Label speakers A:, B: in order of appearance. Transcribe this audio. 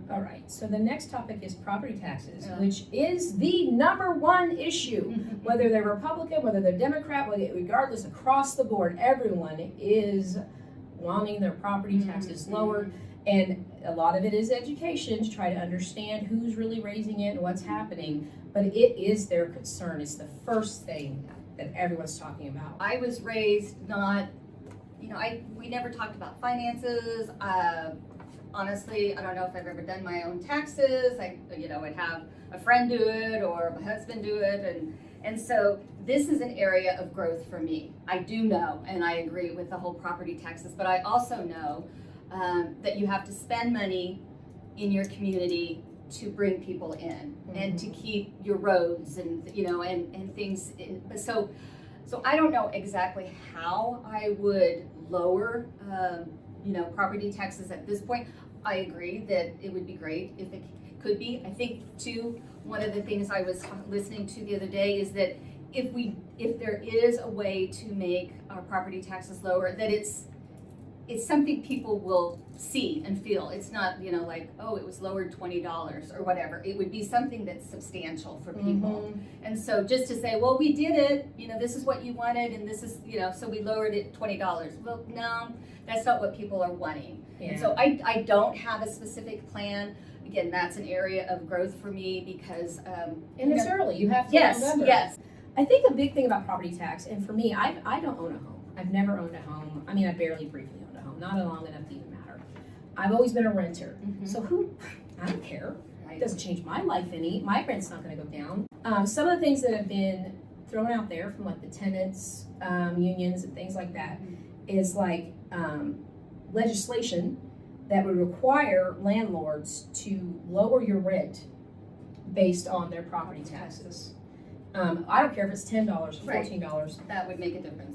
A: All right, so the next topic is property taxes,
B: Yeah.
A: which is the number one issue. Whether they're Republican, whether they're Democrat, regardless, across the board, everyone is wanting their property taxes lowered. And a lot of it is education to try to understand who's really raising it and what's happening. But it is their concern. It's the first thing that everyone's talking about.
B: I was raised not, we never talked about finances. Honestly, I don't know if I've ever done my own taxes. I'd have a friend do it or my husband do it. And so this is an area of growth for me. I do know, and I agree with the whole property taxes, but I also know that you have to spend money in your community to bring people in and to keep your roads and things. So I don't know exactly how I would lower property taxes at this point. I agree that it would be great if it could be. I think too, one of the things I was listening to the other day is that if there is a way to make our property taxes lower, that it's something people will see and feel. It's not, like, oh, it was lowered $20 or whatever. It would be something that's substantial for people. And so just to say, well, we did it, this is what you wanted, and this is, so we lowered it $20. Well, no, that's not what people are wanting.
A: Yeah.
B: And so I don't have a specific plan. Again, that's an area of growth for me because
A: And it's early. You have to remember.
B: Yes.
A: I think a big thing about property tax, and for me, I don't own a home. I've never owned a home. I mean, I barely briefly owned a home, not long enough to even matter. I've always been a renter. So I don't care. It doesn't change my life any. My rent's not going to go down. Some of the things that have been thrown out there from like the tenants, unions and things like that is like legislation that would require landlords to lower your rent based on their property taxes. I don't care if it's $10 or $14.
B: That would make a difference.